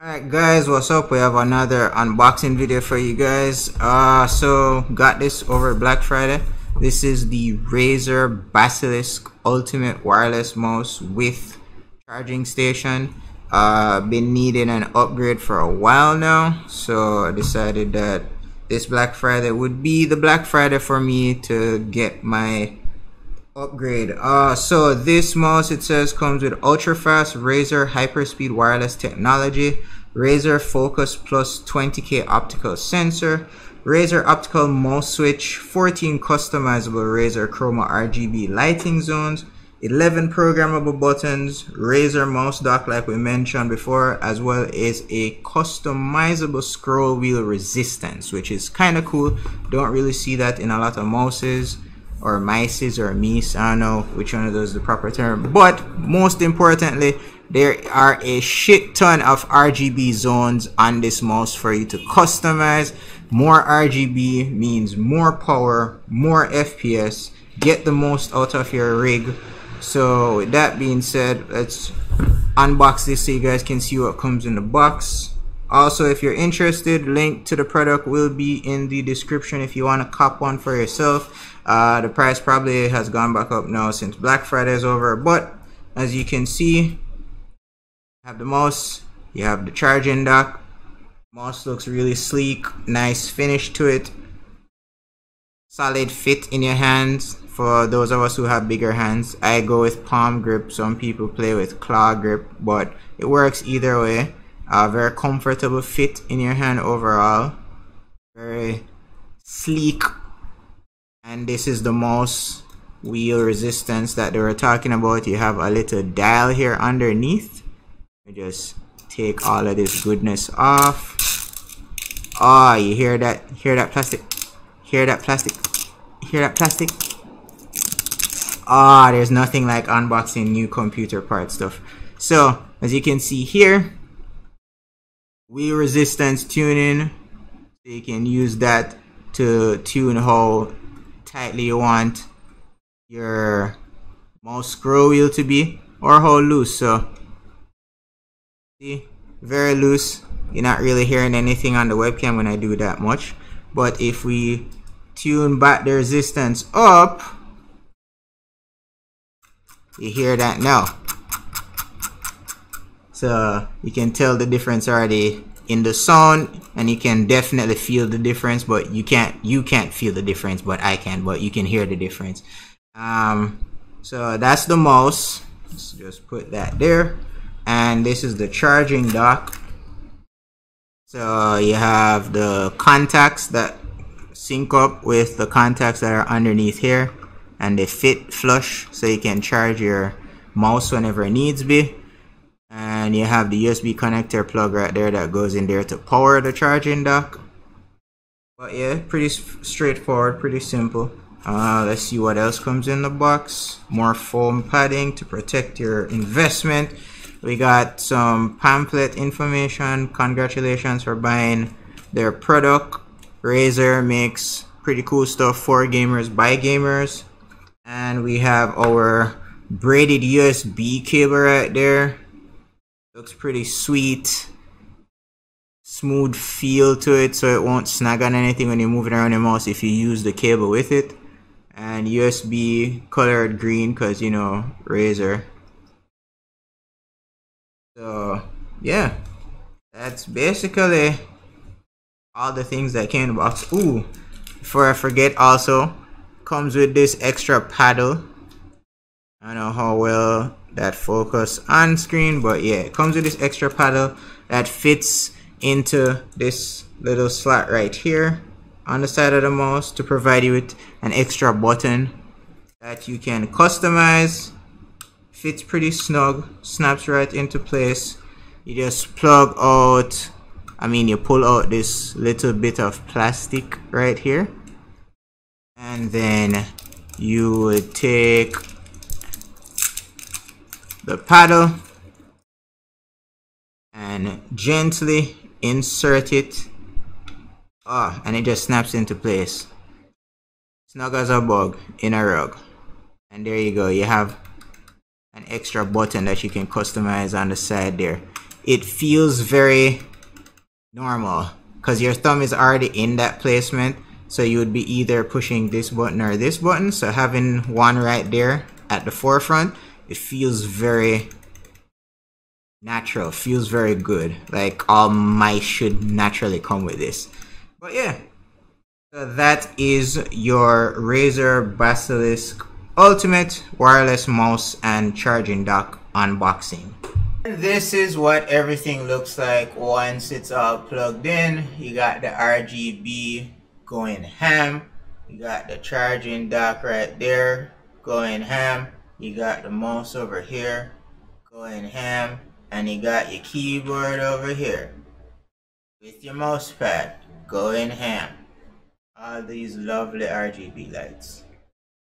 Alright guys, what's up? We have another unboxing video for you guys. So got this over Black Friday. This is the Razer Basilisk Ultimate Wireless Mouse with charging station. Been needing an upgrade for a while now, so I decided that this Black Friday would be the Black Friday for me to get my upgrade. So this mouse, it says, comes with ultra fast Razer HyperSpeed wireless technology, Razer Focus Plus 20K optical sensor, Razer optical mouse switch, 14 customizable Razer Chroma RGB lighting zones, 11 programmable buttons, Razer mouse dock like we mentioned before, as well as a customizable scroll wheel resistance, which is kind of cool. Don't really see that in a lot of mouses or mices or mice. I don't know which one of those is the proper term, but most importantly, there are a shit ton of RGB zones on this mouse for you to customize. More RGB means more power, more FPS, get the most out of your rig. So with that being said, let's unbox this so you guys can see what comes in the box. Also, if you're interested, link to the product will be in the description if you want to cop one for yourself. The price probably has gone back up now since Black Friday is over, but as you can see, you have the mouse, you have the charging dock. Mouse looks really sleek, nice finish to it, solid fit in your hands. For those of us who have bigger hands, I go with palm grip. Some people play with claw grip, but it works either way. Very comfortable fit in your hand overall, very sleek. And this is the mouse wheel resistance that they were talking about. You have a little dial here underneath. You just take all of this goodness off. Oh, you hear that? Hear that plastic? Hear that plastic? Hear that plastic? Ah, there's nothing like unboxing new computer part stuff. So as you can see here, wheel resistance tuning. So you can use that to tune how tightly you want your mouse scroll wheel to be, or how loose. So see, very loose. You're not really hearing anything on the webcam when I do that much, but if we tune back the resistance up, you hear that now. So you can tell the difference already in the sound, and you can definitely feel the difference, but you can't feel the difference, but I can, but you can hear the difference. So that's the mouse. Let's just put that there. And this is the charging dock. So you have the contacts that sync up with the contacts that are underneath here, and they fit flush so you can charge your mouse whenever it needs be. And you have the USB connector plug right there that goes in there to power the charging dock. But yeah, pretty straightforward, pretty simple. Let's see what else comes in the box. More foam padding to protect your investment. We got some pamphlet information. Congratulations for buying their product. Razer makes pretty cool stuff for gamers by gamers. And we have our braided USB cable right there. Looks pretty sweet. Smooth feel to it, so it won't snag on anything when you're moving around your mouse if you use the cable with it. And USB colored green, because you know, Razer. So yeah, that's basically all the things that came in the box. Ooh, before I forget, also comes with this extra paddle. I don't know how well that focus on screen, but yeah, it comes with this extra paddle that fits into this little slot right here on the side of the mouse to provide you with an extra button that you can customize. Fits pretty snug, snaps right into place. You just plug out, you pull out this little bit of plastic right here, and then you would take the paddle and gently insert it. And it just snaps into place, snug as a bug in a rug. And there you go, you have an extra button that you can customize on the side there. it feels very normal because your thumb is already in that placement. So you would be either pushing this button or this button. So having one right there at the forefront, it feels very natural, feels very good. Like all mice should naturally come with this. But yeah, so that is your Razer Basilisk Ultimate Wireless Mouse and Charging Dock unboxing. And this is what everything looks like once it's all plugged in. You got the RGB going ham. You got the charging dock right there going ham. You got the mouse over here going ham. And you got your keyboard over here with your mouse pad going ham. All these lovely RGB lights.